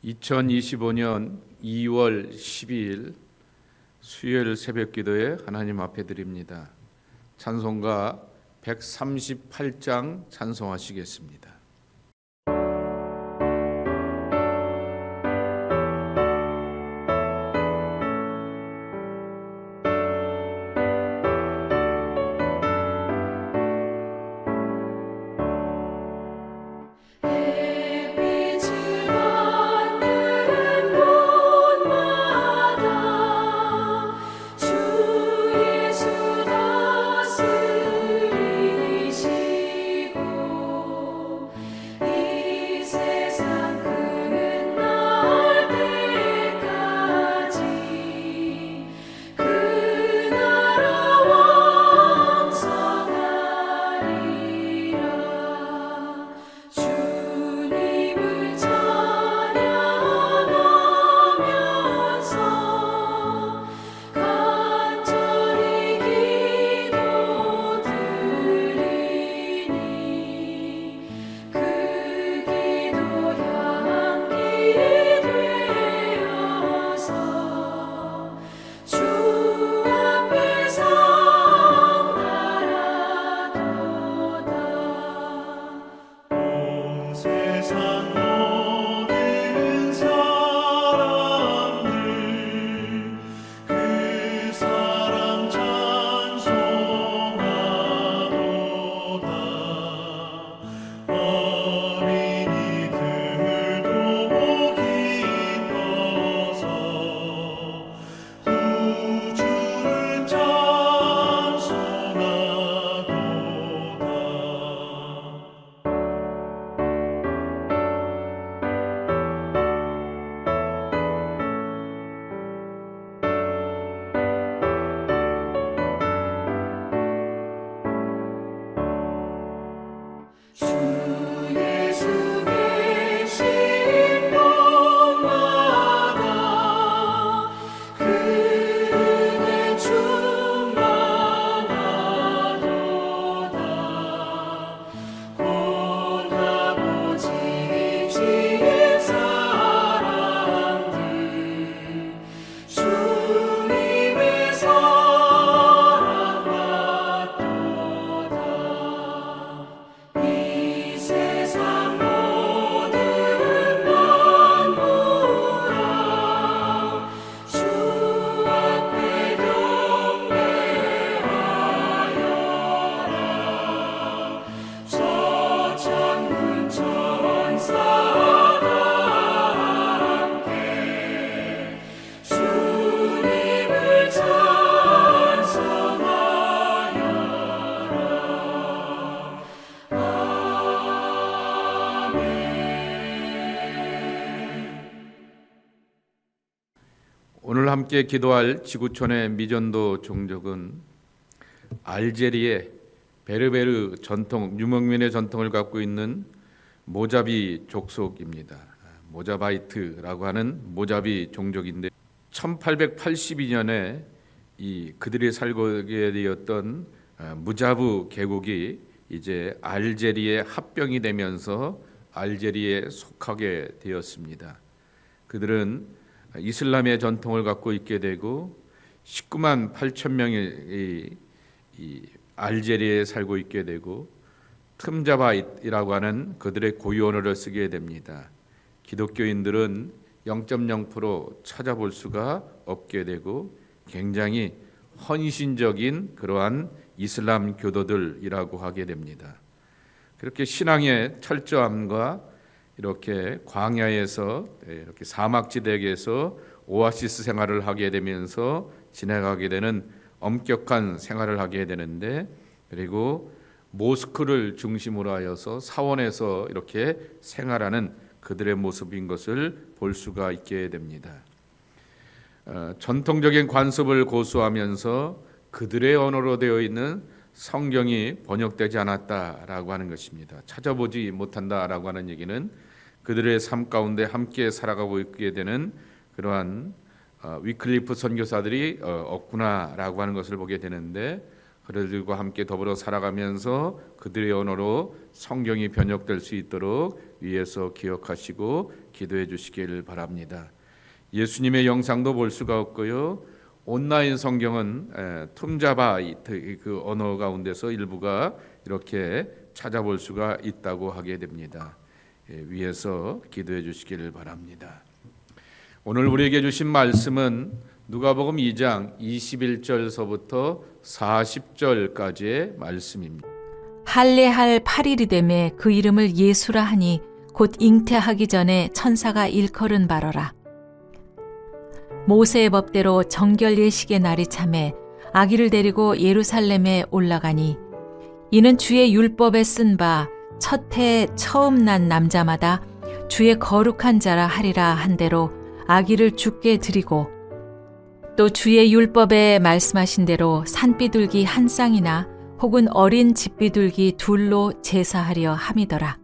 2025년 2월 12일 수요일 새벽기도에 하나님 앞에 드립니다. 찬송가 138장 찬송하시겠습니다. 오늘 함께 기도할 지구촌의 미전도 종족은 알제리의 베르베르 전통, 유목민의 전통을 갖고 있는 모자비 족속입니다. 모자바이트라고 하는 모자비 종족인데 1882년에 그들이 살게 되었던 무자브 계곡이 이제 알제리의 합병이 되면서 알제리에 속하게 되었습니다. 그들은 이슬람의 전통을 갖고 있게 되고 19만 8천 명이 알제리에 살고 있게 되고 틈자바이트라고 하는 그들의 고유 언어를 쓰게 됩니다. 기독교인들은 0.0% 찾아볼 수가 없게 되고 굉장히 헌신적인 그러한 이슬람 교도들이라고 하게 됩니다. 그렇게 신앙의 철저함과 이렇게 광야에서 이렇게 사막지대에서 오아시스 생활을 하게 되면서 지나가게 되는 엄격한 생활을 하게 되는데, 그리고 모스크를 중심으로 하여서 사원에서 이렇게 생활하는 그들의 모습인 것을 볼 수가 있게 됩니다. 전통적인 관습을 고수하면서 그들의 언어로 되어 있는 성경이 번역되지 않았다라고 하는 것입니다. 찾아보지 못한다라고 하는 얘기는 그들의 삶 가운데 함께 살아가고 있게 되는 그러한 위클리프 선교사들이 없구나라고 하는 것을 보게 되는데, 그들과 함께 더불어 살아가면서 그들의 언어로 성경이 번역될 수 있도록 위에서 기억하시고 기도해 주시기를 바랍니다. 예수님의 영상도 볼 수가 없고요. 온라인 성경은 툼자바 그 언어 가운데서 일부가 이렇게 찾아볼 수가 있다고 하게 됩니다. 위에서 기도해 주시기를 바랍니다. 오늘 우리에게 주신 말씀은 누가복음 2장 21절서부터 40절까지의 말씀입니다. 할례할 8일이 되매 그 이름을 예수라 하니 곧 잉태하기 전에 천사가 일컬은 바로라. 모세의 법대로 정결 예식의 날이 차매 아기를 데리고 예루살렘에 올라가니 이는 주의 율법에 쓴 바 첫 해에 처음 난 남자마다 주의 거룩한 자라 하리라 한 대로 아기를 주께 드리고 또 주의 율법에 말씀하신 대로 산비둘기 한 쌍이나 혹은 어린 집비둘기 둘로 제사하려 함이더라.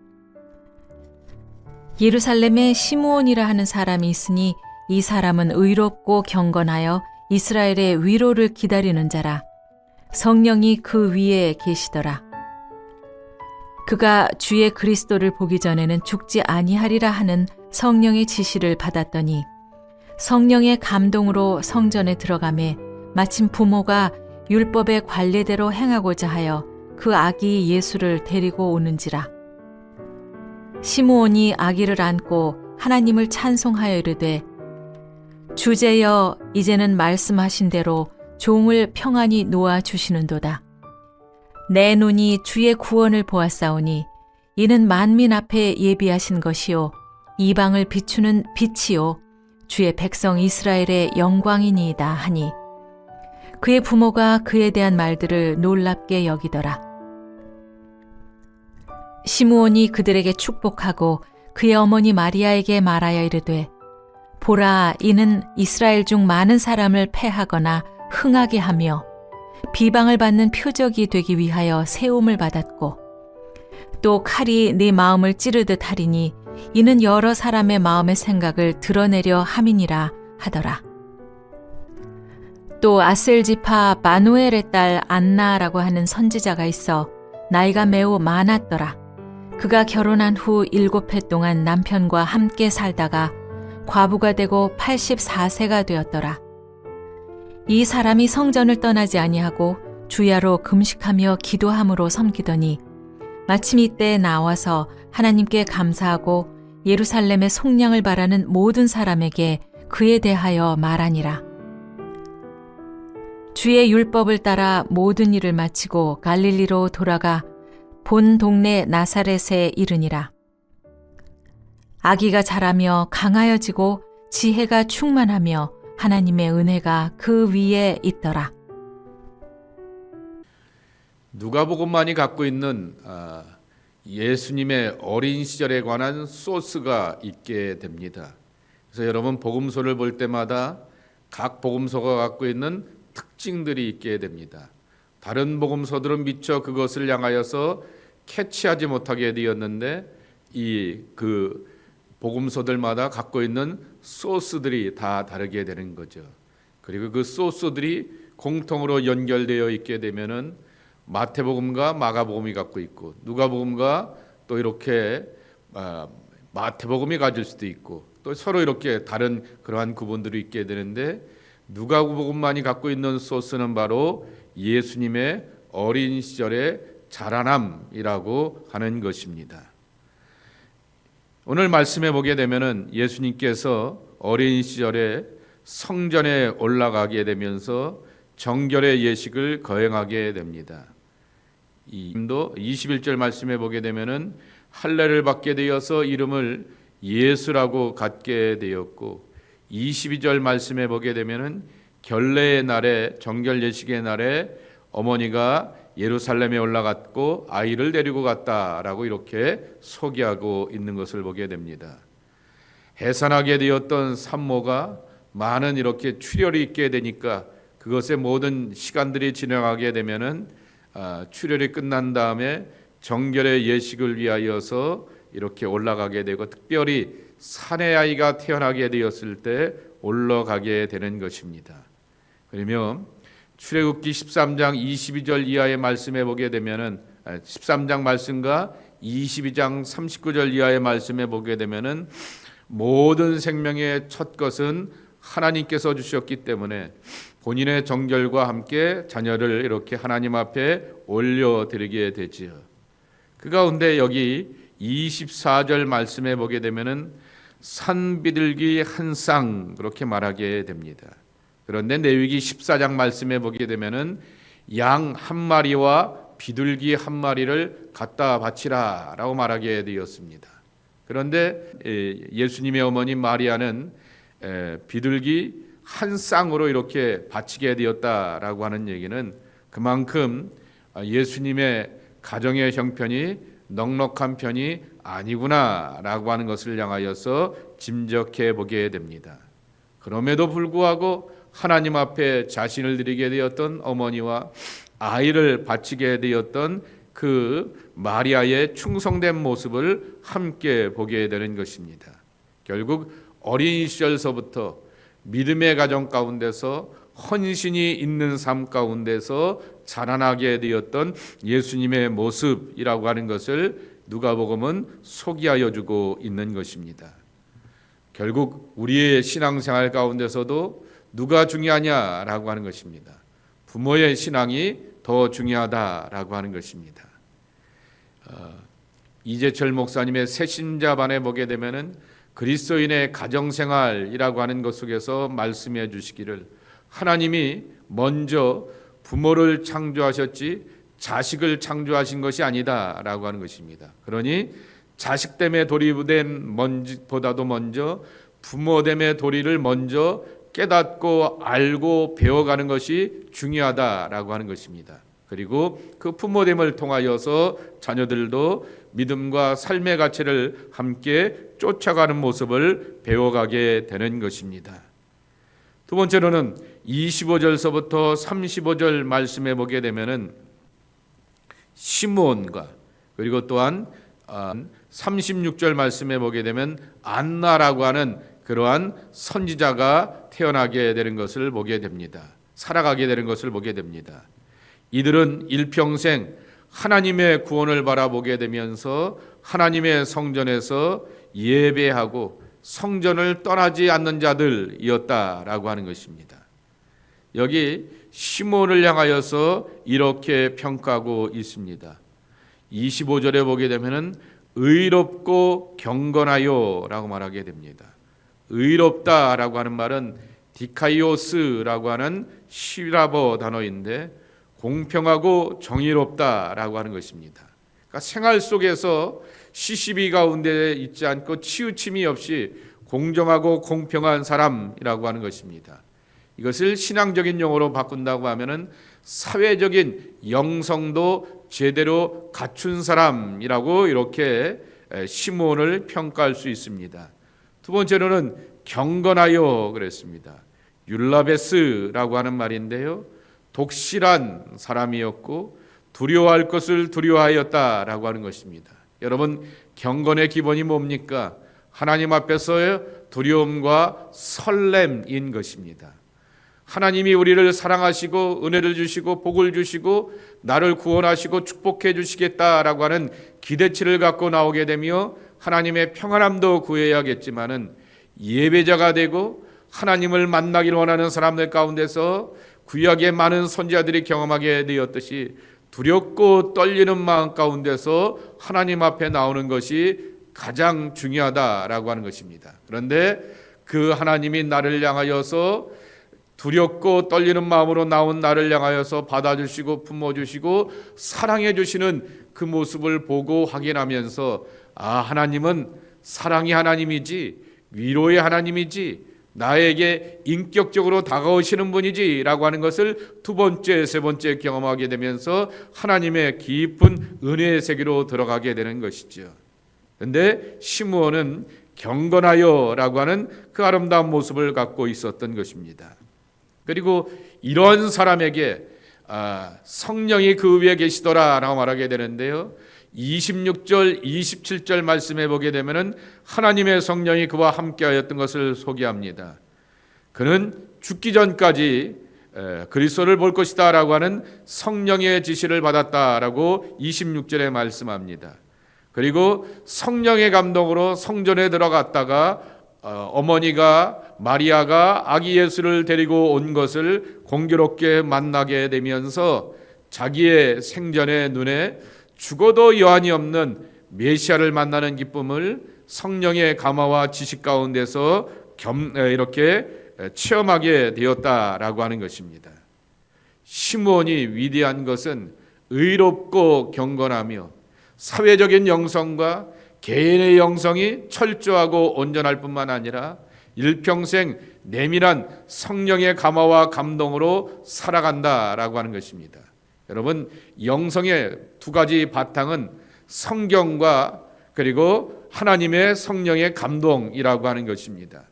예루살렘에 시므온이라 하는 사람이 있으니 이 사람은 의롭고 경건하여 이스라엘의 위로를 기다리는 자라. 성령이 그 위에 계시더라. 그가 주의 그리스도를 보기 전에는 죽지 아니하리라 하는 성령의 지시를 받았더니 성령의 감동으로 성전에 들어가매 마침 부모가 율법의 관례대로 행하고자 하여 그 아기 예수를 데리고 오는지라. 시므온이 아기를 안고 하나님을 찬송하여 이르되 주제여 이제는 말씀하신 대로 종을 평안히 놓아 주시는도다. 내 눈이 주의 구원을 보았사오니 이는 만민 앞에 예비하신 것이요 이방을 비추는 빛이요 주의 백성 이스라엘의 영광이니이다 하니 그의 부모가 그에 대한 말들을 놀랍게 여기더라. 시므온이 그들에게 축복하고 그의 어머니 마리아에게 말하여 이르되 보라 이는 이스라엘 중 많은 사람을 패하거나 흥하게 하며 비방을 받는 표적이 되기 위하여 세움을 받았고 또 칼이 네 마음을 찌르듯 하리니 이는 여러 사람의 마음의 생각을 드러내려 함이니라 하더라. 또 아셀지파 마누엘의 딸 안나라고 하는 선지자가 있어 나이가 매우 많았더라. 그가 결혼한 후 7해 동안 남편과 함께 살다가 과부가 되고 84세가 되었더라. 이 사람이 성전을 떠나지 아니하고 주야로 금식하며 기도함으로 섬기더니 마침 이때에 나와서 하나님께 감사하고 예루살렘의 속량을 바라는 모든 사람에게 그에 대하여 말하니라. 주의 율법을 따라 모든 일을 마치고 갈릴리로 돌아가 본 동네 나사렛에 이르니라. 아기가 자라며 강하여지고 지혜가 충만하며 하나님의 은혜가 그 위에 있더라. 누가복음만이 갖고 있는 예수님의 어린 시절에 관한 소스가 있게 됩니다. 그래서 여러분 복음서를 볼 때마다 각 복음서가 갖고 있는 특징들이 있게 됩니다. 다른 복음서들은 미처 그것을 향하여서 캐치하지 못하게 되었는데 그 복음서들마다 갖고 있는 소스들이 다 다르게 되는 거죠. 그리고 그 소스들이 공통으로 연결되어 있게 되면은 마태복음과 마가복음이 갖고 있고 누가복음과 또 이렇게 마태복음이 가질 수도 있고 또 서로 이렇게 다른 그러한 구분들이 있게 되는데 누가복음만이 갖고 있는 소스는 바로 예수님의 어린 시절의 자라남이라고 하는 것입니다. 오늘 말씀해 보게 되면은 예수님께서 어린 시절에 성전에 올라가게 되면서 정결의 예식을 거행하게 됩니다. 이도 21절 말씀해 보게 되면은 할례를 받게 되어서 이름을 예수라고 갖게 되었고 22절 말씀해 보게 되면은 결례의 날에 정결 예식의 날에 어머니가 예루살렘에 올라갔고 아이를 데리고 갔다라고 이렇게 소개하고 있는 것을 보게 됩니다. 해산하게 되었던 산모가 많은 이렇게 출혈이 있게 되니까 그것의 모든 시간들이 지나가게 되면은 출혈이 끝난 다음에 정결의 예식을 위하여서 이렇게 올라가게 되고 특별히 사내 아이가 태어나게 되었을 때 올라가게 되는 것입니다. 그러면 출애굽기 13장 22절 이하의 말씀에 보게 되면은 13장 말씀과 22장 39절 이하의 말씀에 보게 되면은 모든 생명의 첫 것은 하나님께서 주셨기 때문에 본인의 정결과 함께 자녀를 이렇게 하나님 앞에 올려드리게 되지요. 그 가운데 여기 24절 말씀에 보게 되면은 산비둘기 한 쌍 그렇게 말하게 됩니다. 그런데 레위기 14장 말씀에 보게 되면은 양 한 마리와 비둘기 한 마리를 갖다 바치라라고 말하게 되었습니다. 그런데 예수님의 어머니 마리아는 비둘기 한 쌍으로 이렇게 바치게 되었다라고 하는 얘기는 그만큼 예수님의 가정의 형편이 넉넉한 편이 아니구나라고 하는 것을 향하여서 짐작해 보게 됩니다. 그럼에도 불구하고 하나님 앞에 자신을 드리게 되었던 어머니와 아이를 바치게 되었던 그 마리아의 충성된 모습을 함께 보게 되는 것입니다. 결국 어린 시절서부터 믿음의 가정 가운데서 헌신이 있는 삶 가운데서 자라나게 되었던 예수님의 모습이라고 하는 것을 누가복음은 소개하여 주고 있는 것입니다. 결국 우리의 신앙생활 가운데서도 누가 중요하냐라고 하는 것입니다. 부모의 신앙이 더 중요하다라고 하는 것입니다. 이재철 목사님의 새신자반에 보게 되면은 그리스도인의 가정생활이라고 하는 것 속에서 말씀해 주시기를 하나님이 먼저 부모를 창조하셨지 자식을 창조하신 것이 아니다라고 하는 것입니다. 그러니 자식됨의 도리된 보다도 먼저 부모됨의 도리를 먼저 깨닫고 알고 배워가는 것이 중요하다라고 하는 것입니다. 그리고 그 부모됨을 통하여서 자녀들도 믿음과 삶의 가치를 함께 쫓아가는 모습을 배워가게 되는 것입니다. 두 번째로는 25절서부터 35절 말씀해 보게 되면은 시므온과 그리고 또한 36절 말씀해 보게 되면 안나라고 하는 그러한 선지자가 태어나게 되는 것을 보게 됩니다. 살아가게 되는 것을 보게 됩니다. 이들은 일평생 하나님의 구원을 바라보게 되면서 하나님의 성전에서 예배하고 성전을 떠나지 않는 자들이었다라고 하는 것입니다. 여기 시몬을 향하여서 이렇게 평가하고 있습니다. 25절에 보게 되면은 의롭고 경건하여라고 말하게 됩니다. 의롭다라고 하는 말은 디카이오스라고 하는 시라버 단어인데 공평하고 정의롭다라고 하는 것입니다. 그러니까 생활 속에서 시시비 가운데 있지 않고 치우침이 없이 공정하고 공평한 사람이라고 하는 것입니다. 이것을 신앙적인 용어로 바꾼다고 하면은 사회적인 영성도 제대로 갖춘 사람이라고 이렇게 시므온을 평가할 수 있습니다. 두 번째로는 경건하여 그랬습니다. 율라베스라고 하는 말인데요. 독실한 사람이었고 두려워할 것을 두려워하였다라고 하는 것입니다. 여러분, 경건의 기본이 뭡니까? 하나님 앞에서의 두려움과 설렘인 것입니다. 하나님이 우리를 사랑하시고 은혜를 주시고 복을 주시고 나를 구원하시고 축복해 주시겠다라고 하는 기대치를 갖고 나오게 되며 하나님의 평안함도 구해야겠지만은 예배자가 되고 하나님을 만나기를 원하는 사람들 가운데서 구약의 많은 선지자들이 경험하게 되었듯이 두렵고 떨리는 마음 가운데서 하나님 앞에 나오는 것이 가장 중요하다라고 하는 것입니다. 그런데 그 하나님이 나를 향하여서 두렵고 떨리는 마음으로 나온 나를 향하여서 받아주시고 품어주시고 사랑해주시는 그 모습을 보고 확인하면서 하나님은 사랑의 하나님이지 위로의 하나님이지 나에게 인격적으로 다가오시는 분이지 라고 하는 것을 두 번째, 세 번째 경험하게 되면서 하나님의 깊은 은혜의 세계로 들어가게 되는 것이죠. 그런데 시므온은 경건하여 라고 하는 그 아름다운 모습을 갖고 있었던 것입니다. 그리고 이런 사람에게 성령이 그 위에 계시더라 라고 말하게 되는데요. 26절, 27절 말씀해 보게 되면은 하나님의 성령이 그와 함께 하였던 것을 소개합니다. 그는 죽기 전까지 그리스도를 볼 것이다라고 하는 성령의 지시를 받았다라고 26절에 말씀합니다. 그리고 성령의 감동으로 성전에 들어갔다가 어머니가 마리아가 아기 예수를 데리고 온 것을 공교롭게 만나게 되면서 자기의 생전의 눈에 죽어도 여한이 없는 메시아를 만나는 기쁨을 성령의 감화와 지식 가운데서 이렇게 체험하게 되었다라고 하는 것입니다. 시므온이 위대한 것은 의롭고 경건하며 사회적인 영성과 개인의 영성이 철저하고 온전할 뿐만 아니라 일평생 내밀한 성령의 감화와 감동으로 살아간다라고 하는 것입니다. 여러분, 영성의 두 가지 바탕은 성경과 그리고 하나님의 성령의 감동이라고 하는 것입니다.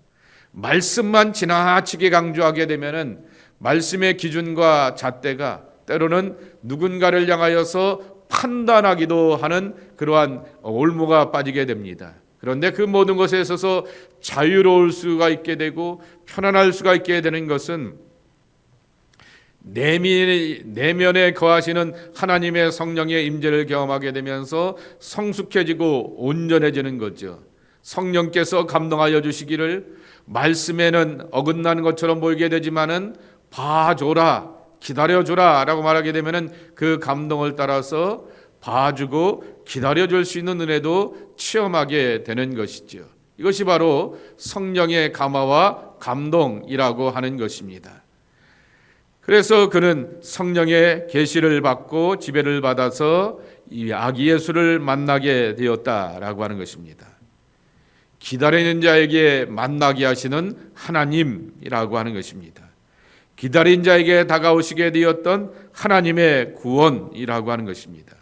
말씀만 지나치게 강조하게 되면은 말씀의 기준과 잣대가 때로는 누군가를 향하여서 판단하기도 하는 그러한 올무가 빠지게 됩니다. 그런데 그 모든 것에 있어서 자유로울 수가 있게 되고 편안할 수가 있게 되는 것은 내면에 거하시는 하나님의 성령의 임재를 경험하게 되면서 성숙해지고 온전해지는 거죠. 성령께서 감동하여 주시기를 말씀에는 어긋나는 것처럼 보이게 되지만은 봐줘라, 기다려줘라 라고 말하게 되면은 그 감동을 따라서 봐주고 기다려줄 수 있는 은혜도 체험하게 되는 것이죠. 이것이 바로 성령의 감화와 감동이라고 하는 것입니다. 그래서 그는 성령의 계시를 받고 지배를 받아서 이 아기 예수를 만나게 되었다라고 하는 것입니다. 기다리는 자에게 만나게 하시는 하나님이라고 하는 것입니다. 기다린 자에게 다가오시게 되었던 하나님의 구원이라고 하는 것입니다.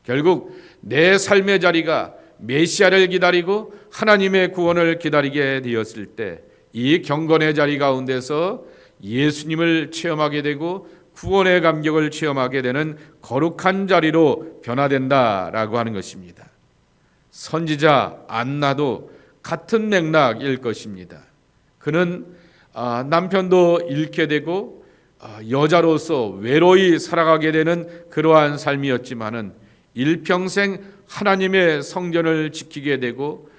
결국 내 삶의 자리가 메시아를 기다리고 하나님의 구원을 기다리게 되었을 때 이 경건의 자리 가운데서 예수님을 체험하게 되고 구원의 감격을 체험하게 되는 거룩한 자리로 변화된다라고 하는 것입니다. 선지자 안나도 같은 맥락일 것입니다. 그는 남편도 잃게 되고 여자로서 외로이 살아가게 되는 그러한 삶이었지만은 일평생 하나님의 성전을 지키게 되고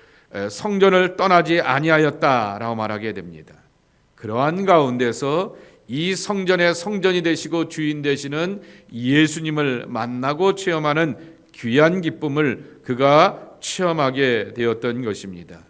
성전을 떠나지 아니하였다라고 말하게 됩니다. 그러한 가운데서 이 성전의 성전이 되시고 주인 되시는 예수님을 만나고 체험하는 귀한 기쁨을 그가 체험하게 되었던 것입니다.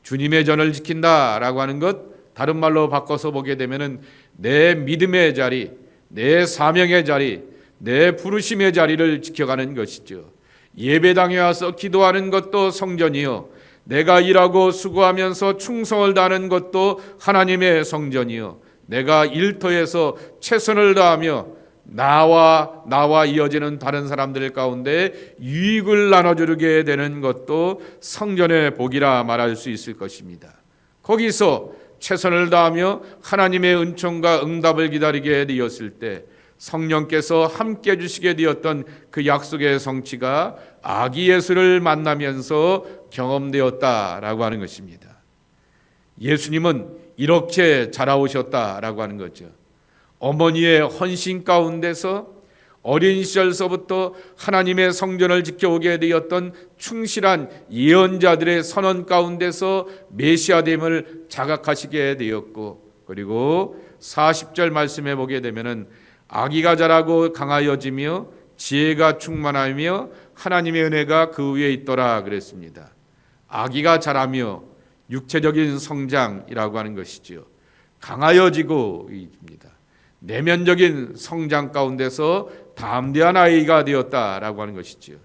주님의 전을 지킨다라고 하는 것, 다른 말로 바꿔서 보게 되면은 내 믿음의 자리, 내 사명의 자리, 내 부르심의 자리를 지켜가는 것이죠. 예배당에 와서 기도하는 것도 성전이요, 내가 일하고 수고하면서 충성을 다하는 것도 하나님의 성전이요, 내가 일터에서 최선을 다하며 나와 이어지는 다른 사람들 가운데 유익을 나눠주게 되는 것도 성전의 복이라 말할 수 있을 것입니다. 거기서 최선을 다하며 하나님의 은총과 응답을 기다리게 되었을 때 성령께서 함께 해주시게 되었던 그 약속의 성취가 아기 예수를 만나면서 경험되었다라고 하는 것입니다. 예수님은 이렇게 자라오셨다라고 하는 거죠. 어머니의 헌신 가운데서 어린 시절서부터 하나님의 성전을 지켜오게 되었던 충실한 예언자들의 선언 가운데서 메시아됨을 자각하시게 되었고, 그리고 40절 말씀해 보게 되면은 아기가 자라고 강하여지며 지혜가 충만하며 하나님의 은혜가 그 위에 있더라 그랬습니다. 아기가 자라며 육체적인 성장이라고 하는 것이지요. 강하여지고 있습니다. 내면적인 성장 가운데서 담대한 아이가 되었다라고 하는 것이지요.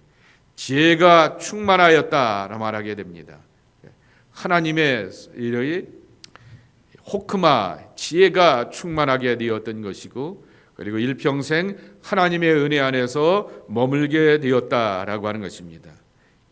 지혜가 충만하였다라 말하게 됩니다. 하나님의 호크마, 지혜가 충만하게 되었던 것이고, 그리고 일평생 하나님의 은혜 안에서 머물게 되었다라고 하는 것입니다.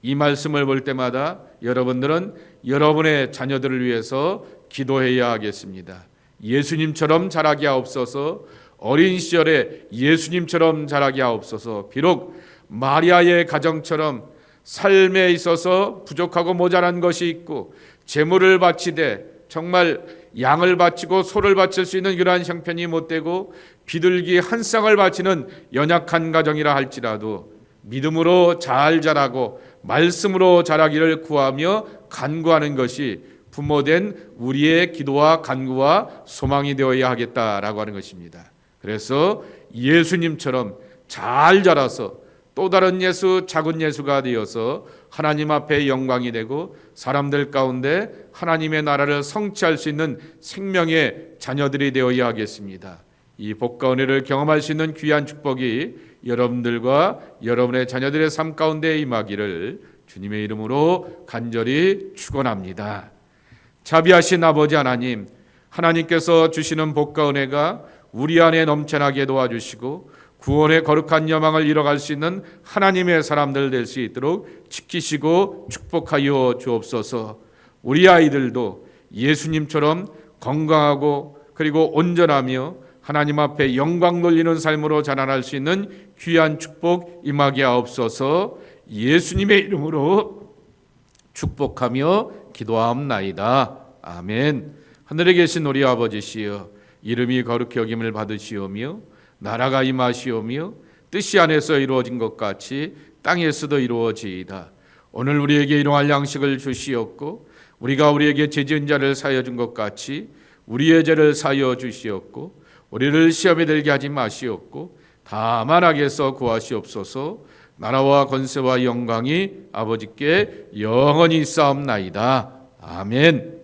이 말씀을 볼 때마다 여러분들은 여러분의 자녀들을 위해서 기도해야 하겠습니다. 예수님처럼 자라게 하옵소서. 어린 시절에 예수님처럼 자라게 하옵소서. 비록 마리아의 가정처럼 삶에 있어서 부족하고 모자란 것이 있고 재물을 바치되 정말 양을 바치고 소를 바칠 수 있는 그러한 형편이 못되고 비둘기 한 쌍을 바치는 연약한 가정이라 할지라도 믿음으로 잘 자라고 말씀으로 자라기를 구하며 간구하는 것이 부모된 우리의 기도와 간구와 소망이 되어야 하겠다라고 하는 것입니다. 그래서 예수님처럼 잘 자라서 또 다른 예수, 작은 예수가 되어서 하나님 앞에 영광이 되고 사람들 가운데 하나님의 나라를 성취할 수 있는 생명의 자녀들이 되어야 하겠습니다. 이 복과 은혜를 경험할 수 있는 귀한 축복이 여러분들과 여러분의 자녀들의 삶 가운데 임하기를 주님의 이름으로 간절히 축원합니다. 자비하신 아버지 하나님, 하나님께서 주시는 복과 은혜가 우리 안에 넘쳐나게 도와주시고 구원의 거룩한 여망을 이뤄갈 수 있는 하나님의 사람들 될 수 있도록 지키시고 축복하여 주옵소서. 우리 아이들도 예수님처럼 건강하고 그리고 온전하며 하나님 앞에 영광 돌리는 삶으로 자라날 수 있는 귀한 축복 임하게 하옵소서. 예수님의 이름으로 축복하며 기도하옵나이다. 아멘. 하늘에 계신 우리 아버지시여, 이름이 거룩히 여김을 받으시오며 나라가 임하시오며 뜻이 안에서 이루어진 것 같이 땅에서도 이루어지이다. 오늘 우리에게 일용할 양식을 주시옵고 우리가 우리에게 죄 지은 자를 사하여 준 것 같이 우리의 죄를 사하여 주시옵고 우리를 시험에 들게 하지 마시옵고 다만 악에서 구하시옵소서. 나라와 권세와 영광이 아버지께 영원히 있사옵나이다. 아멘.